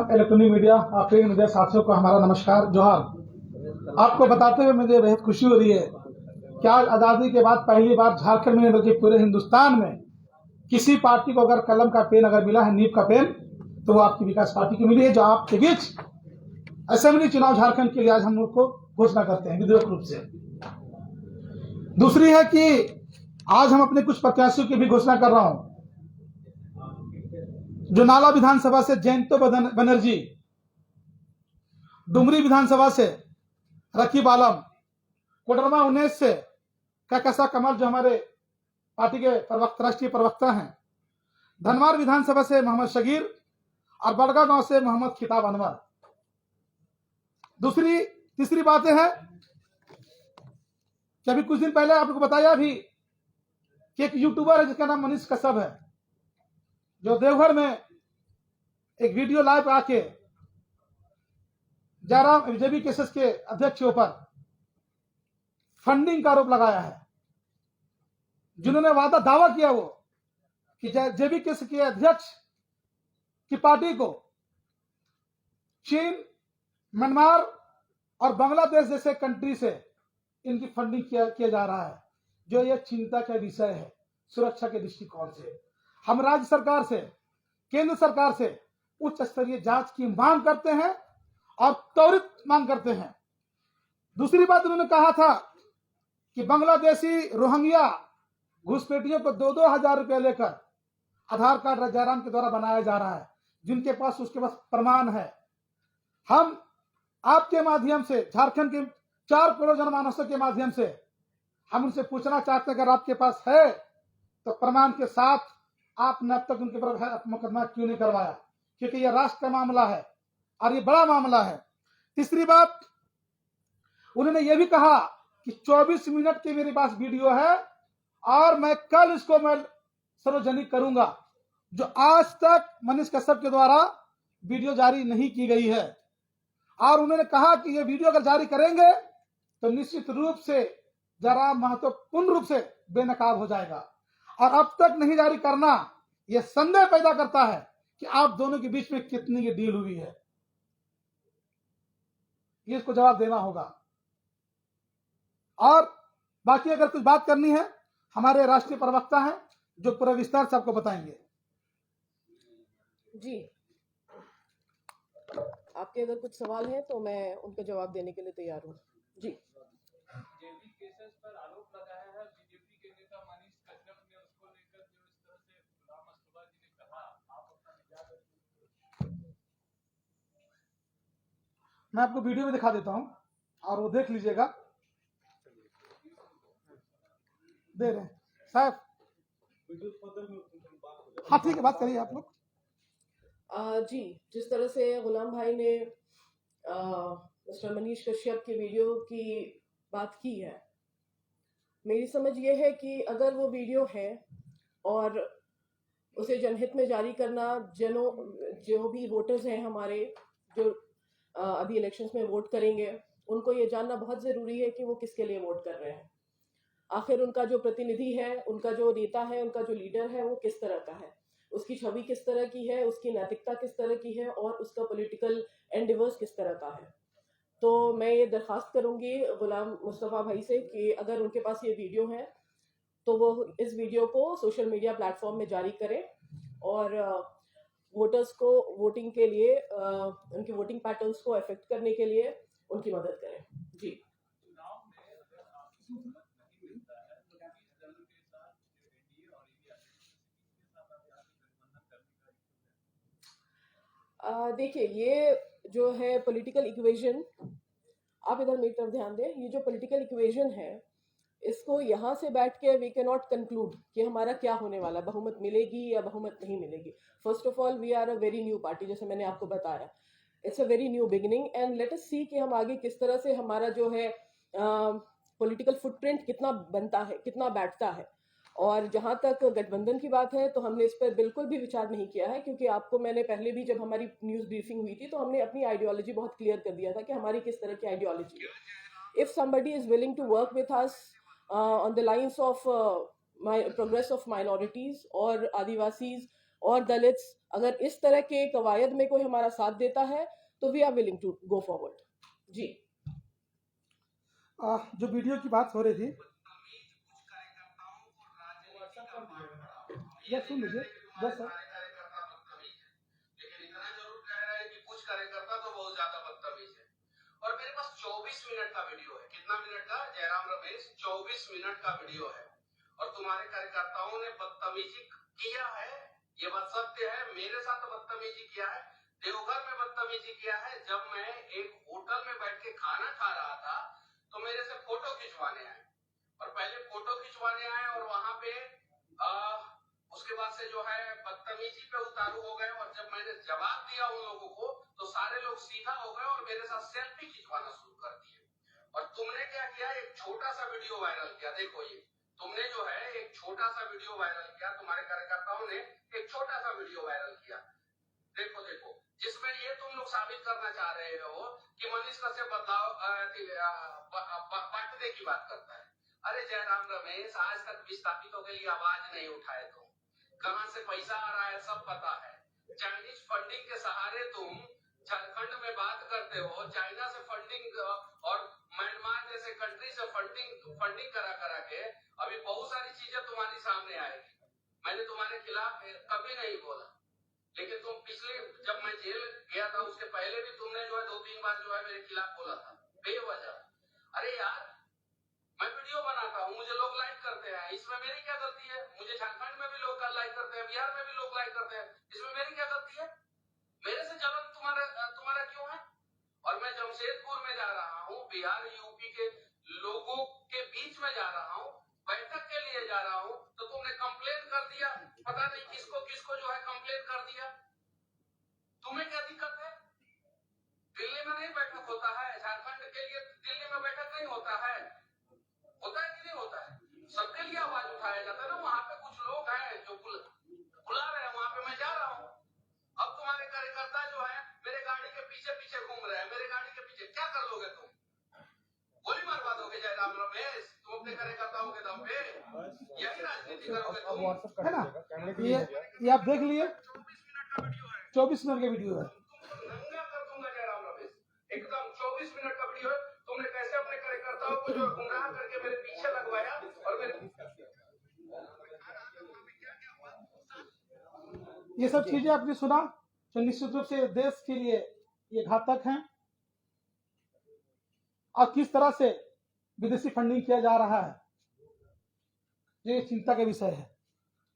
Electronic media print media साथियों को हमारा नमस्कार जोहार। आपको बताते हुए मुझे बेहद खुशी हो रही है कि आज आजादी के बाद पहली बार झारखंड में बल्कि पूरे हिंदुस्तान में किसी पार्टी को अगर कलम का पेन अगर मिला है, नीब का पेन, तो वो आपकी विकास पार्टी की मिली है, जो आपके बीच असेंबली चुनाव झारखंड के लिए आज हम लोग को घोषणा करते हैं विधिवत रूप से। दूसरी है कि आज हम अपने कुछ प्रत्याशियों की भी घोषणा कर रहा हूं। जो नाला विधानसभा से जयंतो बनर्जी, डुमरी विधानसभा से रकीब आलम, कोडरमा 19 से कैकसा कमल जो हमारे पार्टी के राष्ट्रीय प्रवक्ता हैं, धनवार विधानसभा से मोहम्मद शगीर और बड़गा गांव से मोहम्मद खिताब अनवर। तीसरी बातें हैं कि अभी कुछ दिन पहले आपको बताया भी कि एक यूट्यूबर है जिसका नाम मनीष कश्यप है, जो देवघर में एक वीडियो लाइव आके जयराम जेबी केसेस के अध्यक्ष के ऊपर फंडिंग का आरोप लगाया है। जिन्होंने दावा किया वो कि जेबी केस के अध्यक्ष की पार्टी को चीन, म्यांमार और बांग्लादेश जैसे कंट्री से इनकी फंडिंग किया जा रहा है, जो ये चिंता का विषय है। सुरक्षा के दृष्टिकोण से हम राज्य सरकार से, केंद्र सरकार से उच्च स्तरीय जांच की मांग करते हैं और त्वरित मांग करते हैं। दूसरी बात उन्होंने कहा था कि बांग्लादेशी रोहिंग्या घुसपैठियों को 2-2 हजार रुपए लेकर आधार कार्ड जयराम के द्वारा बनाया जा रहा है, जिनके पास उसके पास प्रमाण है। हम आपके माध्यम से, झारखंड के 4 करोड़ जनमानसों के माध्यम से हम उनसे पूछना चाहते हैं, अगर आपके पास है तो प्रमाण के साथ आपने अब तक उनके पर मुकदमा क्यों नहीं करवाया? क्योंकि यह राष्ट्र का मामला है और ये बड़ा मामला है। तीसरी बात उन्होंने ये भी कहा कि 24 मिनट की मेरे पास वीडियो है और मैं कल इसको सार्वजनिक करूंगा, जो आज तक मनीष कश्यप के द्वारा वीडियो जारी नहीं की गई है। और उन्होंने कहा कि ये वीडियो अगर जारी करेंगे तो निश्चित रूप से जयराम महतो पूर्ण रूप से बेनकाब हो जाएगा। और अब तक नहीं जारी करना यह संदेह पैदा करता है कि आप दोनों के बीच में कितनी ये डील हुई है, ये इसको जवाब देना होगा। और बाकी अगर कुछ बात करनी है, हमारे राष्ट्रीय प्रवक्ता हैं जो पूरा विस्तार से आपको बताएंगे। जी, आपके अगर कुछ सवाल है तो मैं उनका जवाब देने के लिए तैयार हूँ। जी, जेबी केसेस पर आरोप लगाया है बीजेपी के नेता मनीष कश्यप ने, उसको लेकर जो इस तरह से गुलाम मुस्तफा जी ने कहा, आप अपना विचार। मैं आपको वीडियो में दिखा देता हूं और वो देख लीजिएगा। दे रहे हैं साहब, हाँ ठीक है, बात करिए आप लोग। जी, जिस तरह से गुलाम भाई ने मिस्टर मनीष कश्यप के वीडियो की बात की है, मेरी समझ ये है कि अगर वो वीडियो है और उसे जनहित में जारी करना, जो भी वोटर्स हैं हमारे, जो अभी इलेक्शंस में वोट करेंगे, उनको ये जानना बहुत ज़रूरी है कि वो किसके लिए वोट कर रहे हैं। आखिर उनका जो प्रतिनिधि है, उनका जो नेता है, उनका जो लीडर है, वो किस तरह का है, उसकी छवि किस तरह की है, उसकी नैतिकता किस तरह की है और उसका पॉलिटिकल एंडिवर्स किस तरह का है। तो मैं ये दरख्वास्त करूंगी गुलाम मुस्तफ़ा भाई से कि अगर उनके पास ये वीडियो है तो वो इस वीडियो को सोशल मीडिया प्लेटफॉर्म में जारी करें और वोटर्स को वोटिंग के लिए, उनके वोटिंग पैटर्न्स को अफेक्ट करने के लिए उनकी मदद करें। जी, देखिए, ये जो है पॉलिटिकल इक्वेशन, आप इधर मेरी तरफ ध्यान दें, ये जो पॉलिटिकल इक्वेशन है, इसको यहाँ से बैठ के वी कैन नॉट कंक्लूड कि हमारा क्या होने वाला, बहुमत मिलेगी या बहुमत नहीं मिलेगी। First of all, we are a very new party, जैसे मैंने आपको बताया, it's a very new beginning and let us see कि हम आगे किस तरह से हमारा जो है पॉलिटिकल फुटप्रिंट कितना बनता है, कितना बैठता है। और जहाँ तक गठबंधन की बात है तो हमने इस पर बिल्कुल भी विचार नहीं किया है, क्योंकि आपको मैंने पहले भी, जब हमारी न्यूज़ ब्रीफिंग हुई थी, तो हमने अपनी आइडियोलॉजी बहुत क्लियर कर दिया था कि हमारी किस तरह की आइडियोलॉजी है। If somebody is willing to work with us on the lines of progress of minorities or Adivasis और दलित्स, अगर इस तरह के कवायद में कोई हमारा साथ देता है तो we are willing to go forward. जी जो वीडियो की बात हो रही थी, ये सुन लीजिए। Yes sir. लेकिन इतना जरूर कह रहा है कि कुछ कार्यकर्ता तो बहुत ज्यादा बदतमीज है। और मेरे पास 24 मिनट का वीडियो है। कितना मिनट का? जयराम रमेश 24 मिनट का वीडियो है। और तुम्हारे कार्यकर्ताओं ने बदतमीजी किया है, ये बात सत्य है। मेरे साथ बदतमीजी किया है, देवघर में बदतमीजी किया है। जब मैं एक होटल में बैठ के खाना खा रहा था तो मेरे से फोटो खिंचवाने आए, और पहले फोटो खिंचवाने आए और वहां पे उसके बाद से जो है बदतमीजी पे उतारू हो गए। और जब मैंने जवाब दिया उन लोगों को तो सारे लोग सीधा हो गए और मेरे साथ सेल्फी खिंचवाना शुरू कर दिए। और तुमने क्या किया? एक छोटा सा वीडियो वायरल किया। देखो, ये तुमने जो है एक छोटा सा वीडियो वायरल किया, तुम्हारे कार्यकर्ताओं ने एक छोटा सा वीडियो वायरल किया। देखो देखो, जिसमें ये तुम लोग साबित करना चाह रहे हो कि मनीष कश्यप बदलाव बांटने की बात करता है। अरे जयराम रमेश, आज तक विस्थापितों के लिए आवाज नहीं उठाए तुम। कहां से पैसा आ रहा है सब पता है। चाइनीज फंडिंग के सहारे तुम झारखंड में बात करते हो। चाइना से फंडिंग और म्यांमार जैसे कंट्री से फंडिंग करा के अभी बहुत सारी चीजें तुम्हारी सामने आएगी। मैंने तुम्हारे खिलाफ कभी नहीं बोला, लेकिन तुम पिछले जब मैं जेल गया था उसके पहले भी तुमने जो है 2-3 बार जो है मेरे खिलाफ बोला था बेवजह। अरे यार, मैं वीडियो बनाता हूँ, मुझे लोग लाइक करते हैं, इसमें मेरी क्या गलती है? मुझे झारखंड में भी लोग लाइक करते हैं, बिहार में भी लोग लाइक करते हैं, इसमें मेरी क्या गलती है? मेरे से जलन तुम्हारा क्यों है? और मैं जमशेदपुर में जा रहा हूँ, बिहार यूपी के लोगों के बीच में जा रहा हूँ, बैठक के लिए जा रहा हूँ, तो तुमने कंप्लेन कर दिया। पता नहीं किसको किसको जो है कंप्लेन कर दिया। तुम्हें क्या दिक्कत है? दिल्ली में नहीं बैठक होता है? झारखंड के लिए दिल्ली में बैठक नहीं होता है? होता है कि नहीं होता है? सबके लिए आवाज उठाया जाता है ना। वहां पे कुछ लोग हैं जो बुला रहे हैं, वहां पे मैं जा रहा हूँ। अब तुम्हारे कार्यकर्ता जो है मेरे गाड़ी के पीछे पीछे घूम रहे हैं। मेरे गाड़ी के पीछे क्या कर लोगे तुम? गोली मारवा दोगे जयराम रमेश तुम अपने कार्यकर्ताओं के दम पे? यही राजनीति करोगे तुम? है ना? ये आप देख लिए। 24 मिनट का वीडियो है। तुमको नंगा कर दूंगा जयराम रमेश, एकदम 24 मिनट का वीडियो है। तुमने कैसे अपने कार्यकर्ताओं को जो गुमराह करके मेरे पीछे लगवाया और मेरे ये सब चीजें आपने सुना, तो निश्चित रूप से देश के लिए ये घातक हैं। और किस तरह से विदेशी फंडिंग किया जा रहा है, ये चिंता का विषय है।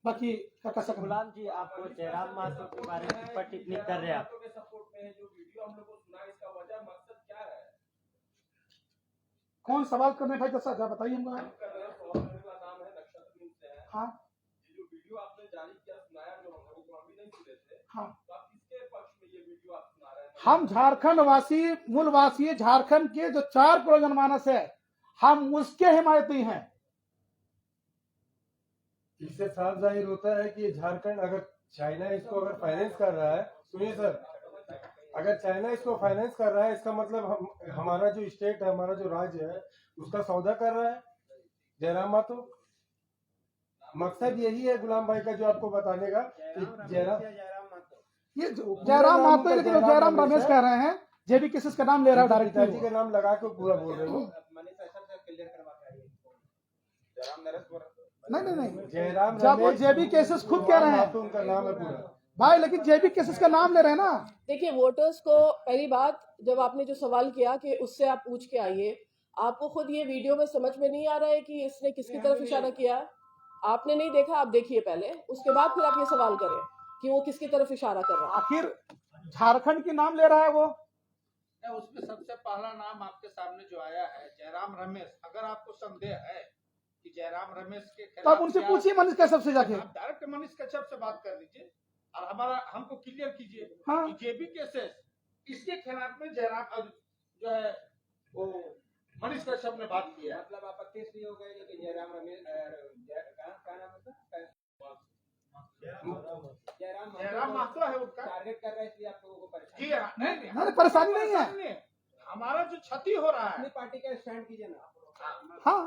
बाकी क्या कर सकते हैं? गुलाम जी, आपको जयराम माथुर के बारे में टिप्पणी टिप्पणी कर रहे हैं आप। के सपोर्ट में है जो वीडियो हम लोग को सुना, इसका वजह मकसद क्या है? कौन सवाल करने भाई? दस बताइए हमको। कर रहे हैं, सवाल करने का नाम है नक्षत्र न्यूज़ से है। हाँ ये जो वीडियो आपने जारी किया, सुनाया जो हम लोगों को, हम भी नहीं सुने थे। हाँ, तो आप किसके पक्ष में ये वीडियो आप सुना रहे हैं? हम झारखंड वासी, मूलवासी, झारखंड के जो 4 करोड़ जनमानस है, हम उसके हिमायती हैं। इससे साफ जाहिर होता है कि झारखंड, अगर चाइना इसको अगर फाइनेंस कर रहा है, सुनिए सर, अगर चाइना इसको फाइनेंस कर रहा है, इसका मतलब हमारा जो स्टेट है, हमारा जो राज्य है, उसका सौदा कर रहा है जयराम माथुर। मकसद यही है गुलाम भाई का जो आपको बताने का कि जयराम ये जयराम माथुर, लेकिन जयराम रमेश कह रहे हैं, जेबी केसेस का नाम ले रहा है पिताजी डायरेक्टली। का नाम लगा के पूरा बोल रहे हो। नहीं, जयराम जब वो रमेश जेबी केसेस खुद कह रहे हैं माथुर उनका नाम है पूरा भाई, लेकिन जेबी केसेस का नाम ले रहे हैं ना। देखिए, वोटर्स को पहली बात, जब आपने जो सवाल किया कि उससे आप पूछ के आइए, आपको खुद ये वीडियो में समझ में नहीं आ रहा है कि इसने किसकी तरफ इशारा किया है? आपने नहीं देखा, आप देखिए पहले, उसके बाद फिर आप ये सवाल करें कि वो किसकी तरफ इशारा कर रहा है। आखिर झारखंड की नाम ले रहा है वो। उसमें सबसे पहला नाम आपके सामने जो आया है जयराम रमेश। अगर आपको संदेह है कि जयराम रमेश के तो आप उनसे पूछिए मनीष कश्यप से जाके। आप डायरेक्ट मनीष कश्यप से बात कर लीजिए और हमको क्लियर कीजिए हाँ। कि जेबी केसेस इसके खिलाफ में जयराम जो है वो मनीष कश्यप ने बात की है। मतलब आपत्ति इसलिए हो गई कि जयराम रमेश क्या नाम है? जयराम महतो है उनका, टारगेट कर रहा है, इसलिए आप लोगों को परेशान। जी हाँ, नहीं नहीं, परेशानी नहीं है। नहीं, हमारा जो क्षति हो रहा अपनी है, पार्टी का स्टैंड कीजिए ना, हाँ,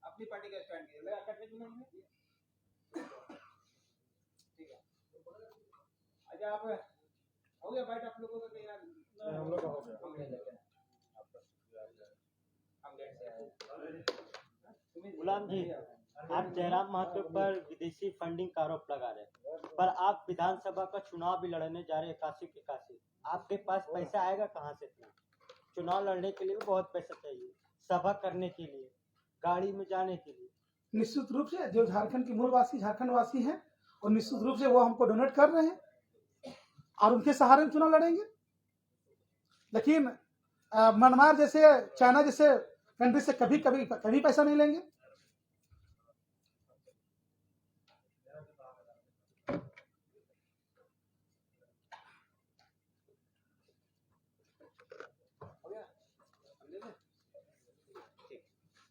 अपनी पार्टी का स्टैंड कीजिए। मेरा कटने की नहीं है। ठीक है। अच्छा आप हो गया बाइट आप लोगों का कि यार हम लोग का हो गया। हम ले लेते हैं हम गेट से आए गुलाम जी, आप जयराम महतो पर विदेशी फंडिंग का आरोप लगा रहे हैं, पर आप विधानसभा का चुनाव भी लड़ने जा रहे हैं काशी के काशी। आपके पास पैसा आएगा कहाँ से इतना? चुनाव लड़ने के लिए भी बहुत पैसा चाहिए, सभा करने के लिए, गाड़ी में जाने के लिए। निश्चित रूप से जो झारखंड के मूलवासी झारखंड वासी हैं और निश्चित रूप से वो हमको डोनेट कर रहे हैं और उनके सहारे में चुनाव लड़ेंगे। लेकिन म्यांमार जैसे चाइना जैसे कंट्री से कभी पैसा नहीं लेंगे।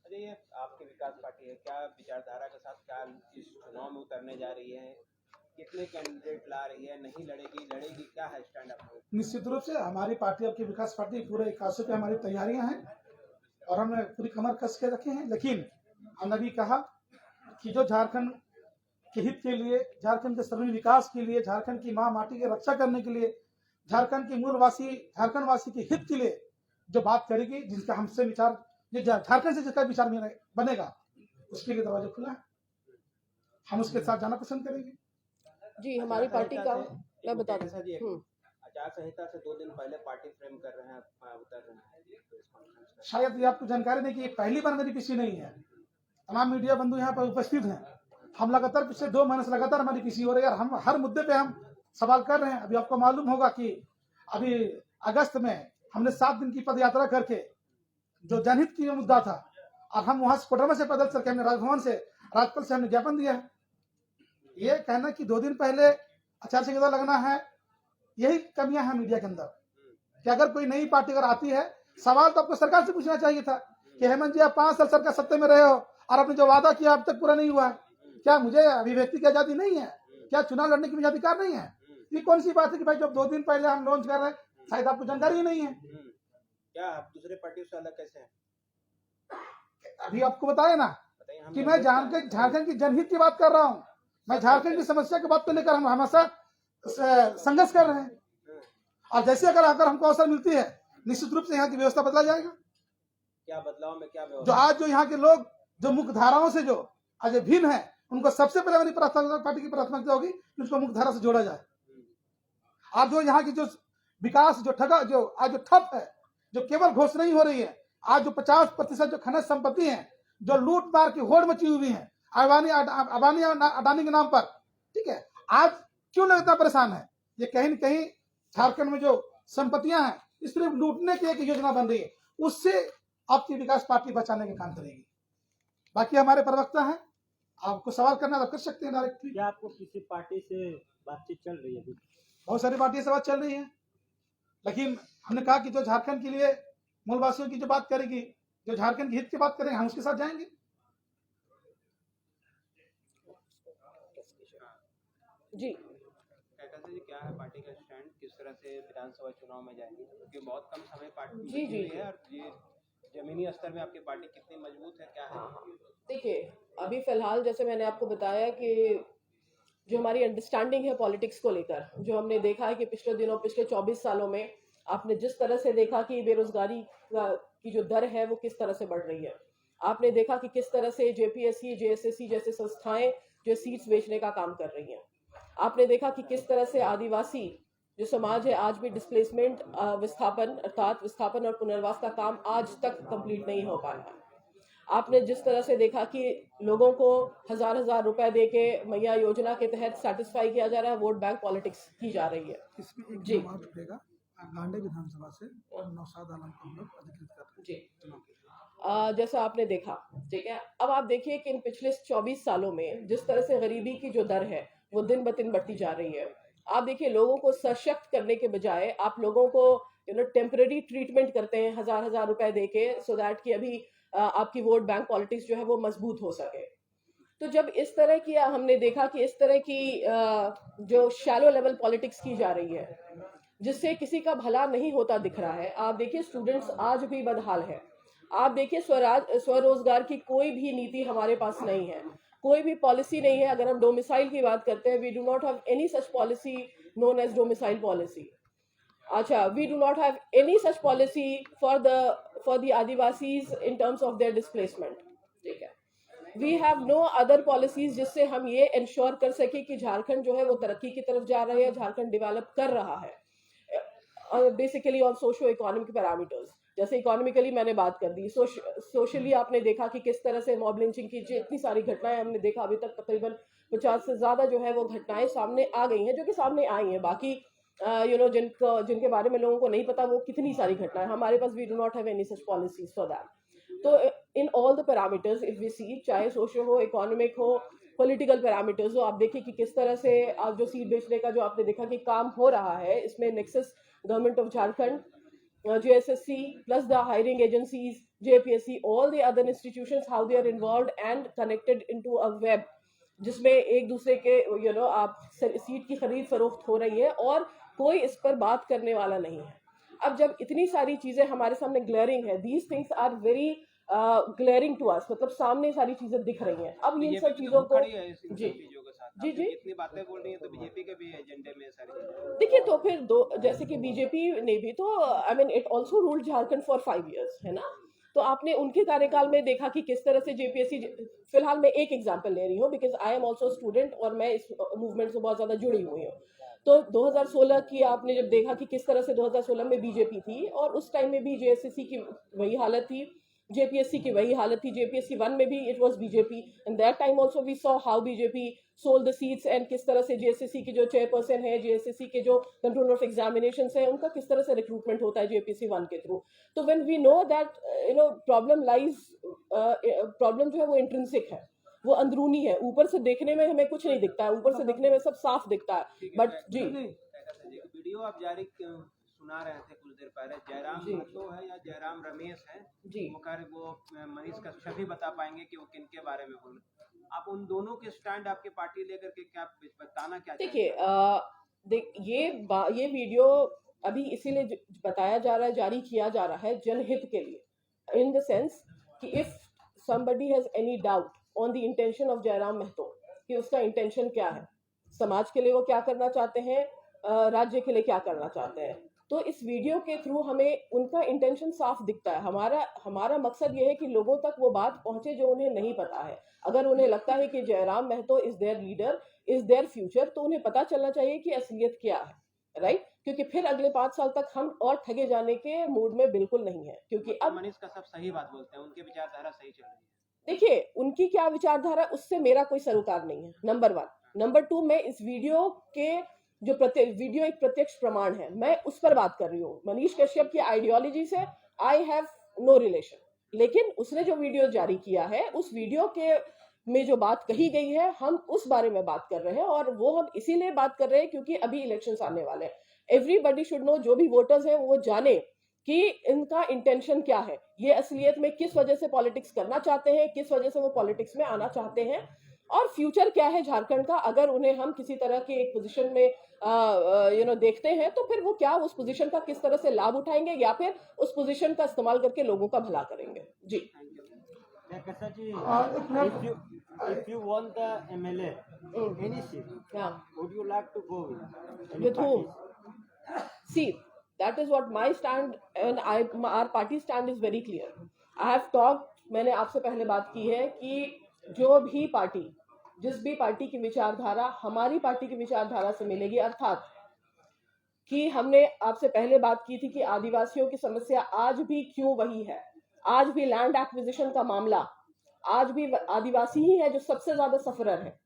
अच्छा ये आपकी विकास पार्टी है, क्या विचारधारा के साथ क्या इस चुनाव में उतरने जा रही है, कितने कैंडिडेट ला रही है, नहीं लड़ेगी क्या है स्टैंड अप? निश्चित रूप से हमारी पार्टी आपकी विकास पार्टी पूरे 81 पे हमारी तैयारियां हैं और हमने पूरी कमर कस के रखे हैं। लेकिन हमने भी कहा कि जो झारखंड के हित के लिए, झारखंड के सर्वांगीण विकास के लिए, झारखंड की माँ माटी की रक्षा करने के लिए, झारखंड के मूलवासी झारखंड वासी के हित के लिए जो बात करेगी, जिसका हमसे विचार झारखंड से जिसका विचार बनेगा, उसके लिए दरवाजा खुला है। हम उसके साथ जाना पसंद करेंगे। जी, हमारी पार्टी का मैं बता दूं। आचार संहिता से 2 दिन पहले पार्टी फ्रेम कर रहे हैं, उतर रहे हैं। शायद ये आपको जानकारी नहीं कि ये पहली बार मेरी पीसी नहीं है। तमाम मीडिया बंधु यहाँ पर उपस्थित हैं। हम लगातार पिछले 2 महीने से लगातार हमारी पीसी हो रही है और हम हर मुद्दे पे हम सवाल कर रहे हैं। अभी आपको मालूम होगा कि अभी अगस्त में हमने 7 दिन की पद यात्रा करके जो जनहित की मुद्दा था और हम वहां से कोडरमा से पैदल चल के हमने राजभवन से राज्यपाल से हमने ज्ञापन दिया है। ये कहना कि 2 दिन पहले आचार संहिता लगना है, यही कमियां हैं मीडिया के अंदर कि अगर कोई नई पार्टी अगर आती है, सवाल तो आपको सरकार से पूछना चाहिए था कि हेमंत जी आप 5 साल सरकार सत्ते में रहे हो और आपने जो वादा किया अब तक पूरा नहीं हुआ है। क्या मुझे अभिव्यक्ति की आजादी नहीं है? क्या चुनाव लड़ने की मुझे अधिकार नहीं है? ये कौन सी बात है कि भाई जब 2 दिन पहले हम लॉन्च कर रहे हैं, शायद आपको जानकारी ही नहीं है। क्या आप दूसरे पार्टियों से अलग कैसे हैं? अभी आपको बताया ना कि मैं झारखंड की जनहित की बात कर रहा हूँ। मैं झारखंड की समस्या की बात को लेकर हम हमेशा संघर्ष कर रहे हैं और जैसे अगर हमको अवसर मिलती है, निश्चित रूप से यहाँ की व्यवस्था बदला जाएगा। क्या बदलाव में क्या जो व्यवस्था? आज जो यहाँ के लोग जो मुख्य धाराओं से जो आज भिन्न है, उनको सबसे पहले मेरी प्राथमिकता पार्टी की प्राथमिकता होगी कि उसको मुख्य धारा से जोड़ा जाए। आज जो यहाँ की जो विकास जो आज जो ठप है, जो केवल घोषणा नहीं हो रही है, आज जो 50% जो खनिज संपत्ति है, जो लूट मार की होड़ मची हुई है अबानी अडानी के नाम पर, ठीक है, आज क्यों लगता परेशान है? ये कहीं न कहीं झारखंड में जो संपत्तियां हैं, इस सिर्फ लूटने की एक योजना बन रही है, उससे आपकी विकास पार्टी बचाने का काम करेगी। बाकी हमारे प्रवक्ता हैं, आपको सवाल करना तो कर सकते हैं डायरेक्टली। क्या आपको किसी पार्टी से बातचीत चल रही है अभी? बहुत सारी पार्टियों से बात चल रही है, लेकिन हमने कहा कि जो झारखंड के लिए मूलवासियों की जो बात करेगी, जो झारखंड के हित की बात करेंगे, हम उसके साथ जाएंगे। जी, कहते जी क्या है पार्टी का स्टैंड, किस तरह से विधानसभा चुनाव में जाएंगे, क्योंकि बहुत कम समय पार्टी जी, जी, है और ये जमीनी स्तर में आपकी पार्टी कितनी मजबूत है, क्या है? देखिए अभी फिलहाल जैसे मैंने आपको बताया कि जो हमारी अंडरस्टैंडिंग है पॉलिटिक्स को लेकर, जो हमने देखा है कि पिछले दिनों, पिछले 24 सालों में आपने जिस तरह से देखा कि बेरोजगारी की जो दर है वो किस तरह से बढ़ रही है। आपने देखा कि किस तरह से जेपीएससी, जेएसएससी जैसे संस्थाएं जो सीट्स बेचने का काम कर रही हैं। आपने देखा कि किस तरह से आदिवासी जो समाज है आज भी डिस्प्लेसमेंट विस्थापन अर्थात विस्थापन और पुनर्वास का काम आज तक कंप्लीट नहीं हो पाया है। आपने जिस तरह से देखा कि लोगों को हजार रुपए दे के मैया योजना के तहत सेटिस्फाई किया जा रहा है, वोट बैंक पॉलिटिक्स की जा रही है। इसमें एक जी। बात उठेगा, गांडे विधानसभा से नौशाद आलम को हम लोग अधिकृत कर जी, जैसा आपने देखा, ठीक है। अब आप देखिए कि इन पिछले 24 सालों में जिस तरह से गरीबी की जो दर है वो दिन ब दिन बढ़ती जा रही है। आप देखिए लोगों को सशक्त करने के बजाय आप लोगों को टेम्पररी ट्रीटमेंट करते हैं हजार रुपए दे के, सो दैट कि अभी आपकी वोट बैंक पॉलिटिक्स जो है वो मजबूत हो सके। तो जब इस तरह की हमने देखा कि इस तरह की जो शैलो लेवल पॉलिटिक्स की जा रही है, जिससे किसी का भला नहीं होता दिख रहा है। आप देखिए स्टूडेंट्स आज भी बदहाल है। आप देखिए स्वरोजगार की कोई भी नीति हमारे पास नहीं है, कोई भी पॉलिसी नहीं है। अगर हम डोमिसाइल की बात करते हैं, we do not have any such policy known as domicile policy. Acha, we do not have any such policy for the Adivasis in terms of their displacement. ठीक है. We have no other policies जिससे हम ये ensure कर सके कि झारखंड जो है वो तरक्की की तरफ जा रहा है, झारखंड डेवलप कर रहा है. Basically on socio economic parameters. जैसे इकोनॉमिकली मैंने बात कर दी, सोशली आपने देखा कि किस तरह से मॉब लिंचिंग की इतनी सारी घटनाएं हमने देखा. अभी तक तकरीबन 50 से ज्यादा जो है वो घटनाएं सामने आ गई हैं, जो कि सामने आई हैं. बाकी जिनके बारे में लोगों को नहीं पता वो कितनी सारी घटनाएं हमारे पास. We do not have any such policies for that. तो in all the parameters if we see, चाहे सोशल हो, इकोनॉमिक हो, पॉलिटिकल पैरामीटर्स हो, आप देखिए कि किस तरह से आप जो सीट बेचने का जो आपने देखा कि काम हो रहा है, इसमें nexus government of Jharkhand, JSSC plus the hiring agencies, JPSC, all the other institutions, how they are involved and connected into a web, जिसमें एक दूसरे के आप सीट की खरीद फरोख्त हो रही है और कोई इस पर बात करने वाला नहीं है. अब जब इतनी सारी चीजें हमारे सामने ग्लेयरिंग है, these things are very glaring to us, मतलब सामने सारी चीजें दिख रही हैं. अब इन सब चीजों को जी जी जी इतनी बातें बोल रही हैं तो बीजेपी के भी एजेंडे में सारी चीजें देखिए. तो फिर जैसे कि बीजेपी ने भी तो I mean it also ruled Jharkhand for 5 years, है ना. तो आपने उनके कार्यकाल में देखा कि किस तरह से जेपीएससी, फिलहाल मैं एक एग्जांपल ले रही हूँ because I am also student और मैं इस मूवमेंट से बहुत ज्यादा जुड़ी हुई हूँ. तो 2016 की आपने जब देखा कि किस तरह से 2016 में बीजेपी थी और उस टाइम में भी जेएसएससी की वही हालत थी, जेपीएससी की वही हालत थी. जेपीएससी 1 में भी it was BJP and that time also we saw how BJP sold the seats and किस तरह से जेएसएससी के जो चेयरपर्सन है, जेएसएससी के जो कंट्रोलर ऑफ एग्जामिनेशंस है, उनका किस तरह से रिक्रूटमेंट होता है जेपीएससी 1 के थ्रू. तो when we know that problem lies, problem जो है वो इंट्रिंसिक है, वो अंदरूनी है. ऊपर से देखने में हमें कुछ नहीं दिखता है, ऊपर से दिखने में सब साफ दिखता है. बट जी वीडियो आप जारी सुना रहे थे कुछ देर पहले, जयराम महतो है या जयराम रमेश है जी, वो मनीष कश्यप भी बता पाएंगे कि वो किनके बारे में बोल. आप उन दोनों के स्टैंड आपके पार्टी लेकर के क्या बताना क्या देखिए. ये वीडियो अभी इसीलिए बताया जा रहा है, जारी किया जा रहा है जनहित के लिए, इन द सेंस कि if somebody has any doubt on the intention of Jairam Mahato, कि उसका इंटेंशन क्या है, समाज के लिए वो क्या करना चाहते हैं, राज्य के लिए क्या करना चाहते हैं, तो इस वीडियो के थ्रू हमें उनका इंटेंशन साफ दिखता है. हमारा मकसद ये है कि लोगों तक वो बात पहुंचे जो उन्हें नहीं पता है. अगर उन्हें लगता है कि Jairam Mahto is their leader, is their future, तो उन्हें पता चलना चाहिए कि असलियत क्या है, राइट. क्योंकि फिर अगले 5 साल तक हम और ठगे जाने के मूड में बिल्कुल नहीं है. क्योंकि अब मनीष का सब सही बात बोलते हैं, उनके विचारधारा सही चल रही है. देखिए, उनकी क्या विचारधारा, उससे मेरा कोई सरोकार नहीं है, नंबर 1. नंबर 2, मैं इस वीडियो के जो वीडियो एक प्रत्यक्ष प्रमाण है, मैं उस पर बात कर रही हूँ. मनीष कश्यप की आइडियोलॉजी से आई हैव नो रिलेशन, लेकिन उसने जो वीडियो जारी किया है, उस वीडियो के में जो बात कही गई है, हम उस बारे में बात कर रहे हैं. और वो हम इसीलिए बात कर रहे हैं क्योंकि अभी इलेक्शंस आने वाले हैं. एवरीबडी शुड नो, जो भी वोटर्स हैं वो जाने कि इनका इंटेंशन क्या है, ये असलियत में किस वजह से पॉलिटिक्स करना चाहते हैं, किस वजह से वो पॉलिटिक्स में आना चाहते हैं, और फ्यूचर क्या है झारखंड का. अगर उन्हें हम किसी तरह के एक पोजीशन में देखते हैं, तो फिर वो क्या उस पोजीशन का किस तरह से लाभ उठाएंगे या फिर उस पोजीशन का इस्तेमाल करके लोगों का भला करेंगे. जी if you want the MLA any seat, would you like to go with whom? See, that is what my stand and our party stand is very clear. I have talked, मैंने आपसे पहले बात की है कि जो भी पार्टी, जिस भी पार्टी की विचारधारा हमारी पार्टी की विचारधारा से मिलेगी, अर्थात कि हमने आपसे पहले बात की थी कि आदिवासियों की समस्या आज भी क्यों वही है, आज भी लैंड एक्विजिशन का मामला, आज भी आदिवासी ही है जो सबसे ज्यादा सफरर है.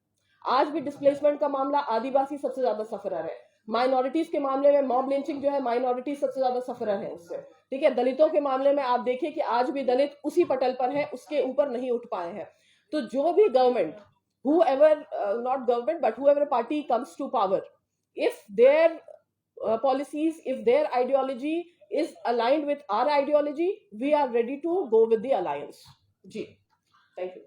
आज भी डिस्प्लेसमेंट का मामला आदिवासी सबसे ज्यादा सफरर है. माइनॉरिटीज के मामले में मॉब लिंचिंग जो है, माइनॉरिटी सबसे ज्यादा सफरर है उससे, ठीक है. दलितों के मामले में आप देखिए कि आज भी दलित उसी पटल पर है, उसके ऊपर नहीं उठ पाए हैं. तो जो भी government, whoever not government but whoever party comes to power, if their policies, if their ideology is aligned with our ideology, we are ready to go with the alliance. जी, थैंक यू.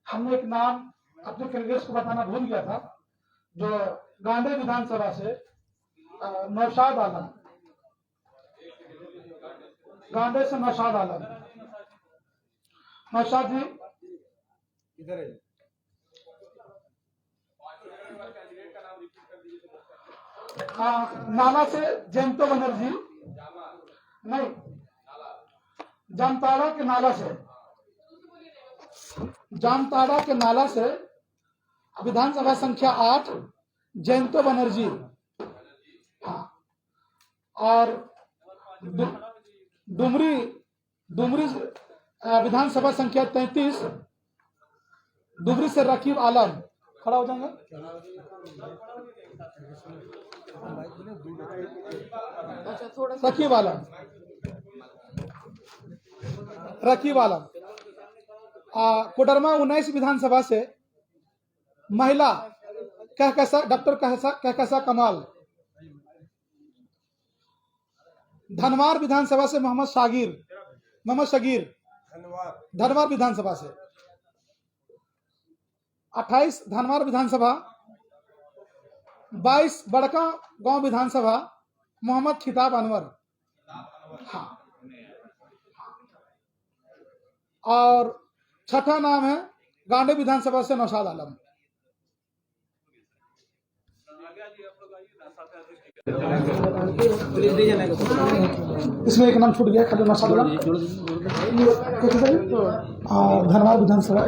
हमने एक नाम अपने candidates को बताना भूल गया था, जो गांधी विधानसभा से नौशाद आलम, गांधी से नौशाद आलम. नौशाद जी इधर है. कैंडिडेट का नाम नाला से जयंतो बनर्जी, नहीं, जामताड़ा के नाला से, जामताड़ा के नाला से विधानसभा संख्या 8 जयंतो बनर्जी, हाँ, और डुमरी डुमरी विधानसभा संख्या 33 डुमरी से रकीब आलम, खड़ा हो जाएंगे। अच्छा, थोड़ा सा रकीब आलम, रकीब आलम। कोडरमा 19 विधानसभा से महिला डॉक्टर कहकसा कमाल। धनवार विधानसभा से मोहम्मद शगीर धनवार विधानसभा से। 28 धनवार विधानसभा, 22 बड़का गांव विधानसभा मोहम्मद खिताब अनवर, हाँ, और छठा नाम है गांडी विधानसभा से नौशाद आलम। इसमें एक नाम छूट गया, खाली नौशाद आलम। धनवार विधानसभा